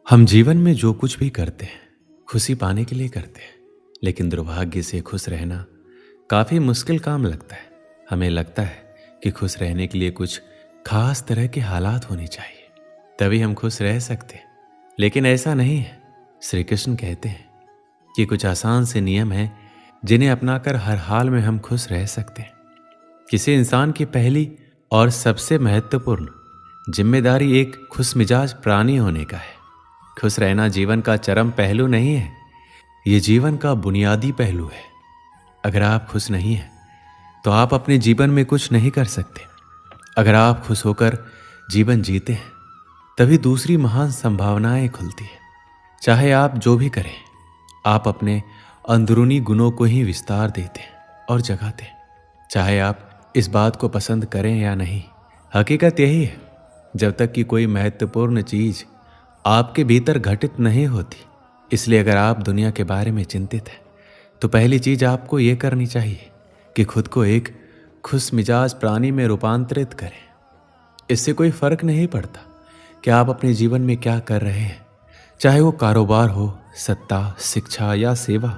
हम जीवन में जो कुछ भी करते हैं खुशी पाने के लिए करते हैं, लेकिन दुर्भाग्य से खुश रहना काफ़ी मुश्किल काम लगता है। हमें लगता है कि खुश रहने के लिए कुछ खास तरह के हालात होने चाहिए, तभी हम खुश रह सकते हैं। लेकिन ऐसा नहीं है। श्री कृष्ण कहते हैं कि कुछ आसान से नियम हैं जिन्हें अपनाकर हर हाल में हम खुश रह सकते हैं। किसी इंसान की पहली और सबसे महत्वपूर्ण जिम्मेदारी एक खुश मिजाज प्राणी होने का है। खुश रहना जीवन का चरम पहलू नहीं है, ये जीवन का बुनियादी पहलू है। अगर आप खुश नहीं हैं तो आप अपने जीवन में कुछ नहीं कर सकते। अगर आप खुश होकर जीवन जीते हैं तभी दूसरी महान संभावनाएं खुलती है। चाहे आप जो भी करें, आप अपने अंदरूनी गुणों को ही विस्तार देते हैं और जगाते हैं। चाहे आप इस बात को पसंद करें या नहीं, हकीकत यही है। जब तक कि कोई महत्वपूर्ण चीज आपके भीतर घटित नहीं होती। इसलिए अगर आप दुनिया के बारे में चिंतित हैं तो पहली चीज आपको ये करनी चाहिए कि खुद को एक खुश मिजाज प्राणी में रूपांतरित करें। इससे कोई फर्क नहीं पड़ता कि आप अपने जीवन में क्या कर रहे हैं, चाहे वो कारोबार हो, सत्ता, शिक्षा या सेवा।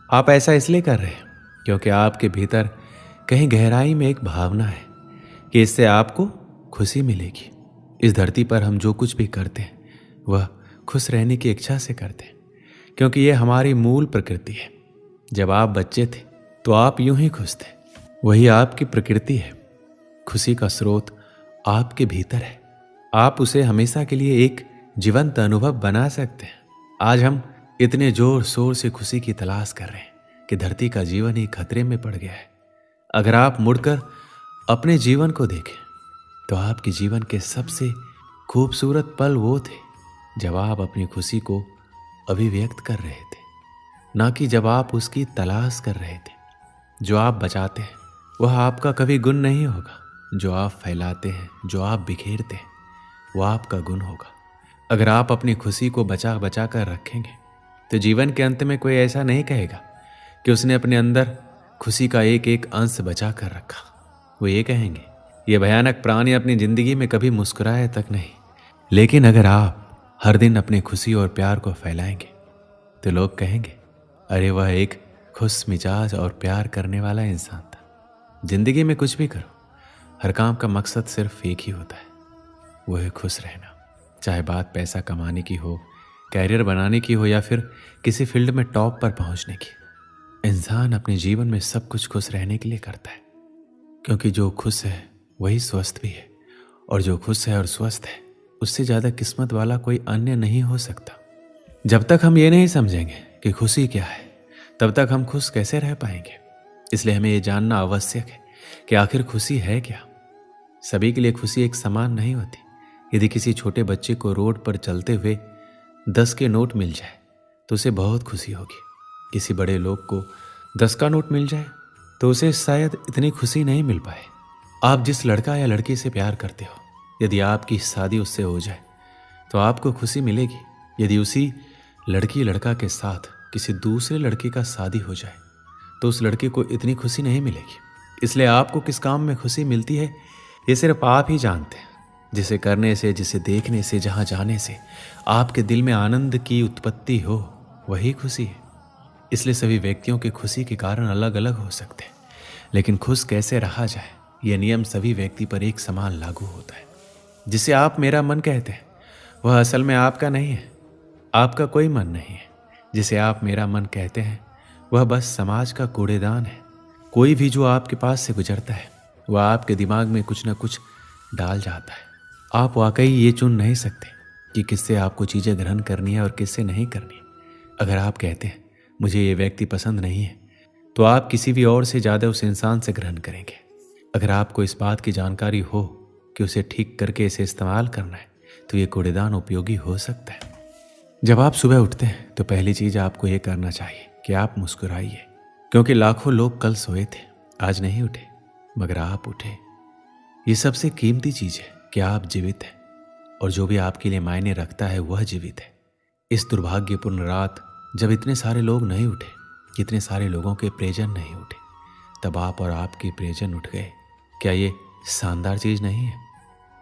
आप ऐसा इसलिए कर रहे हैं क्योंकि आपके भीतर कहीं गहराई में एक भावना है कि इससे आपको खुशी मिलेगी। इस धरती पर हम जो कुछ भी करते हैं वह खुश रहने की इच्छा से करते हैं, क्योंकि यह हमारी मूल प्रकृति है। जब आप बच्चे थे तो आप यूं ही खुश थे। वही आपकी प्रकृति है। खुशी का स्रोत आपके भीतर है। आप उसे हमेशा के लिए एक जीवंत अनुभव बना सकते हैं। आज हम इतने जोर शोर से खुशी की तलाश कर रहे हैं कि धरती का जीवन ही खतरे में पड़ गया है। अगर आप मुड़कर अपने जीवन को देखें तो आपके जीवन के सबसे खूबसूरत पल वो थे जब आप अपनी खुशी को अभिव्यक्त कर रहे थे, ना कि जब आप उसकी तलाश कर रहे थे। जो आप बचाते हैं वह आपका कभी गुण नहीं होगा। जो आप फैलाते हैं, जो आप बिखेरते हैं, वह आपका गुण होगा। अगर आप अपनी खुशी को बचा बचा कर रखेंगे तो जीवन के अंत में कोई ऐसा नहीं कहेगा कि उसने अपने अंदर खुशी का एक एक अंश बचा कर रखा। वो ये कहेंगे, ये भयानक प्राणी अपनी जिंदगी में कभी मुस्कुराए तक नहीं। लेकिन अगर आप हर दिन अपनी खुशी और प्यार को फैलाएंगे तो लोग कहेंगे, अरे वह एक खुश मिजाज और प्यार करने वाला इंसान था। जिंदगी में कुछ भी करो, हर काम का मकसद सिर्फ एक ही होता है, वह है खुश रहना। चाहे बात पैसा कमाने की हो, कैरियर बनाने की हो या फिर किसी फील्ड में टॉप पर पहुंचने की। इंसान अपने जीवन में सब कुछ खुश रहने के लिए करता है, क्योंकि जो खुश है वही स्वस्थ भी है, और जो खुश है और स्वस्थ है उससे ज़्यादा किस्मत वाला कोई अन्य नहीं हो सकता। जब तक हम ये नहीं समझेंगे कि खुशी क्या है, तब तक हम खुश कैसे रह पाएंगे। इसलिए हमें ये जानना आवश्यक है कि आखिर खुशी है क्या। सभी के लिए खुशी एक समान नहीं होती। यदि किसी छोटे बच्चे को रोड पर चलते हुए 10 के नोट मिल जाए तो उसे बहुत खुशी होगी। किसी बड़े लोग को 10 का नोट मिल जाए तो उसे शायद इतनी खुशी नहीं मिल पाए। आप जिस लड़का या लड़की से प्यार करते हो, यदि आपकी शादी उससे हो जाए तो आपको खुशी मिलेगी। यदि उसी लड़की लड़का के साथ किसी दूसरे लड़के का शादी हो जाए तो उस लड़के को इतनी खुशी नहीं मिलेगी। इसलिए आपको किस काम में खुशी मिलती है ये सिर्फ आप ही जानते हैं। जिसे करने से, जिसे देखने से, जहाँ जाने से आपके दिल में आनंद की उत्पत्ति हो, वही खुशी है। इसलिए सभी व्यक्तियों के खुशी के कारण अलग अलग हो सकते हैं, लेकिन खुश कैसे रहा जाए यह नियम सभी व्यक्ति पर एक समान लागू होता है। जिसे आप मेरा मन कहते हैं वह असल में आपका नहीं है, आपका कोई मन नहीं है। जिसे आप मेरा मन कहते हैं वह बस समाज का कूड़ेदान है। कोई भी जो आपके पास से गुजरता है वह आपके दिमाग में कुछ न कुछ डाल जाता है। आप वाकई ये चुन नहीं सकते कि किससे आपको चीज़ें ग्रहण करनी है और किससे नहीं करनी है। अगर आप कहते हैं मुझे ये व्यक्ति पसंद नहीं है तो आप किसी भी और से ज़्यादा उस इंसान से ग्रहण करेंगे। अगर आपको इस बात की जानकारी हो कि उसे ठीक करके इसे इस्तेमाल करना है तो ये कूड़ेदान उपयोगी हो सकता है। जब आप सुबह उठते हैं तो पहली चीज़ आपको ये करना चाहिए कि आप मुस्कुराइए, क्योंकि लाखों लोग कल सोए थे, आज नहीं उठे, मगर आप उठे। ये सबसे कीमती चीज़ है कि आप जीवित हैं, और जो भी आपके लिए मायने रखता है वह जीवित है। इस दुर्भाग्यपूर्ण रात जब इतने सारे लोग नहीं उठे, इतने सारे लोगों के प्रियजन नहीं उठे, तब आप और आपके प्रियजन उठ गए। क्या ये शानदार चीज़ नहीं है?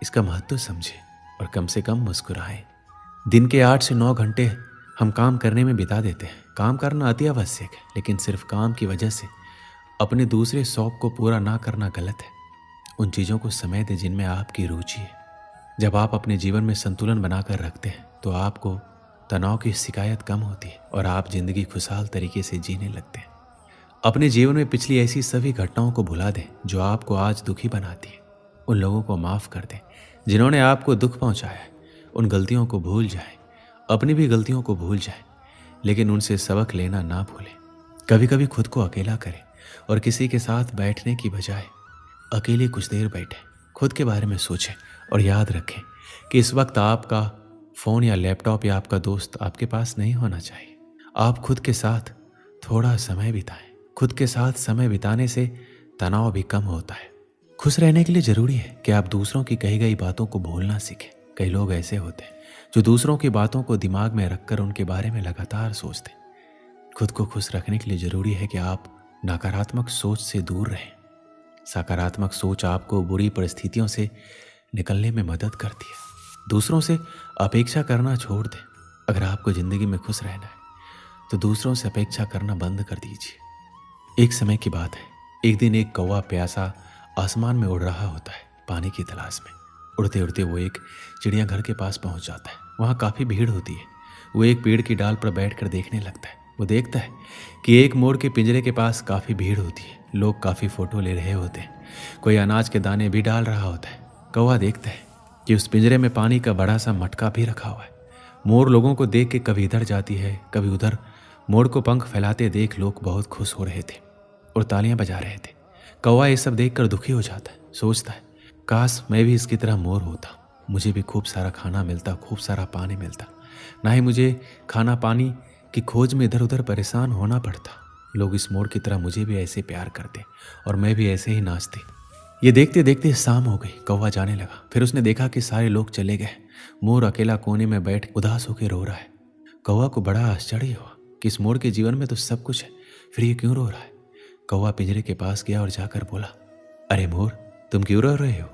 इसका महत्व समझे और कम से कम मुस्कुराएं। दिन के 8 से 9 घंटे हम काम करने में बिता देते हैं। काम करना अति आवश्यक है, लेकिन सिर्फ काम की वजह से अपने दूसरे शौक को पूरा ना करना गलत है। उन चीज़ों को समय दें जिनमें आपकी रुचि है। जब आप अपने जीवन में संतुलन बनाकर रखते हैं तो आपको तनाव की शिकायत कम होती है और आप जिंदगी खुशहाल तरीके से जीने लगते हैं। अपने जीवन में पिछली ऐसी सभी घटनाओं को भुला दें जो आपको आज दुखी बनाती है। उन लोगों को माफ़ कर दें जिन्होंने आपको दुख पहुंचाया है। उन गलतियों को भूल जाएं, अपनी भी गलतियों को भूल जाएं, लेकिन उनसे सबक लेना ना भूलें। कभी कभी खुद को अकेला करें और किसी के साथ बैठने की बजाय अकेले कुछ देर बैठें, खुद के बारे में सोचें और याद रखें कि इस वक्त आपका फ़ोन या लैपटॉप या आपका दोस्त आपके पास नहीं होना चाहिए। आप खुद के साथ थोड़ा समय बिताएं। खुद के साथ समय बिताने से तनाव भी कम होता है। खुश रहने के लिए ज़रूरी है कि आप दूसरों की कही गई बातों को भूलना सीखें। कई लोग ऐसे होते हैं जो दूसरों की बातों को दिमाग में रखकर उनके बारे में लगातार सोचते हैं। खुद को खुश रखने के लिए ज़रूरी है कि आप नकारात्मक सोच से दूर रहें। सकारात्मक सोच आपको बुरी परिस्थितियों से निकलने में मदद करती है। दूसरों से अपेक्षा करना छोड़ दें। अगर आपको ज़िंदगी में खुश रहना है तो दूसरों से अपेक्षा करना बंद कर दीजिए। एक समय की बात है, एक दिन एक कौवा प्यासा आसमान में उड़ रहा होता है, पानी की तलाश में। उड़ते उड़ते वो एक चिड़ियाघर के पास पहुंच जाता है। वहाँ काफ़ी भीड़ होती है। वो एक पेड़ की डाल पर बैठकर देखने लगता है। वो देखता है कि एक मोर के पिंजरे के पास काफ़ी भीड़ होती है। लोग काफ़ी फ़ोटो ले रहे होते हैं। कोई अनाज के दाने भी डाल रहा होता है। कौवा देखता है कि उस पिंजरे में पानी का बड़ा सा मटका भी रखा हुआ है। मोर लोगों को देख के कभी इधर जाती है, कभी उधर। मोर को पंख फैलाते देख लोग बहुत खुश हो रहे थे और तालियां बजा रहे थे। कौवा ये सब देखकर दुखी हो जाता है। सोचता है, काश मैं भी इसकी तरह मोर होता, मुझे भी खूब सारा खाना मिलता, खूब सारा पानी मिलता, ना ही मुझे खाना पानी की खोज में इधर उधर परेशान होना पड़ता। लोग इस मोर की तरह मुझे भी ऐसे प्यार करते और मैं भी ऐसे ही नाचती। ये देखते देखते शाम हो गई। कौवा जाने लगा। फिर उसने देखा कि सारे लोग चले गए। मोर अकेला कोने में बैठ उदास होकर रो रहा है। कौवा को बड़ा आश्चर्य हुआ कि इस मोर के जीवन में तो सब कुछ है, फिर ये क्यों रो रहा है। कौवा पिंजरे के पास गया और जाकर बोला, अरे मोर, तुम क्यों रो रहे हो?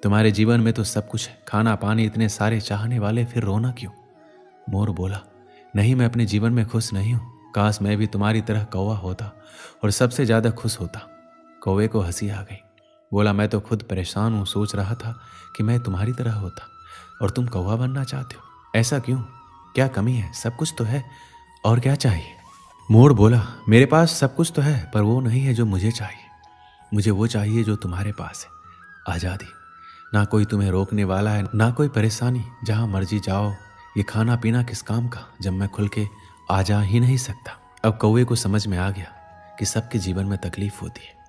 तुम्हारे जीवन में तो सब कुछ है, खाना पानी, इतने सारे चाहने वाले, फिर रोना क्यों? मोर बोला, नहीं, मैं अपने जीवन में खुश नहीं हूँ। काश मैं भी तुम्हारी तरह कौवा होता और सबसे ज़्यादा खुश होता। कौवे को हंसी आ गई। बोला, मैं तो खुद परेशान हूँ, सोच रहा था कि मैं तुम्हारी तरह होता और तुम कौवा बनना चाहते हो। ऐसा क्यों? क्या कमी है? सब कुछ तो है, और क्या चाहिए? मोर बोला, मेरे पास सब कुछ तो है, पर वो नहीं है जो मुझे चाहिए। मुझे वो चाहिए जो तुम्हारे पास है, आज़ादी। ना कोई तुम्हें रोकने वाला है, ना कोई परेशानी, जहाँ मर्जी जाओ। ये खाना पीना किस काम का जब मैं खुल के आ जा ही नहीं सकता। अब कौवे को समझ में आ गया कि सबके जीवन में तकलीफ होती है।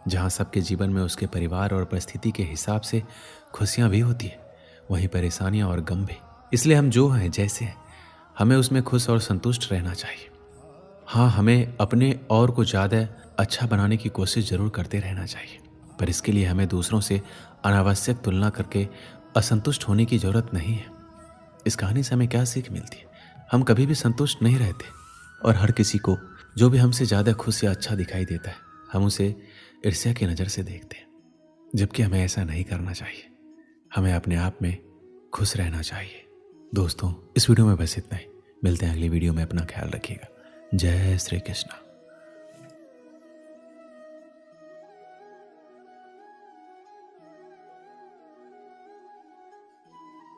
जहाँ सबके जीवन में उसके परिवार और परिस्थिति के हिसाब से खुशियाँ भी होती है, वहीं परेशानियाँ और गम भी। इसलिए हम जो हैं, जैसे हैं, हमें उसमें खुश और संतुष्ट रहना चाहिए। हाँ, हमें अपने और को ज़्यादा अच्छा बनाने की कोशिश ज़रूर करते रहना चाहिए, पर इसके लिए हमें दूसरों से अनावश्यक तुलना करके असंतुष्ट होने की ज़रूरत नहीं है। इस कहानी से हमें क्या सीख मिलती है? हम कभी भी संतुष्ट नहीं रहते और हर किसी को जो भी हमसे ज़्यादा खुश या अच्छा दिखाई देता है, हम उसे ईर्ष्या की नज़र से देखते हैं, जबकि हमें ऐसा नहीं करना चाहिए। हमें अपने आप में खुश रहना चाहिए। दोस्तों, इस वीडियो में बस इतना ही। मिलते हैं अगली वीडियो में। अपना ख्याल रखिएगा। जय श्री कृष्ण।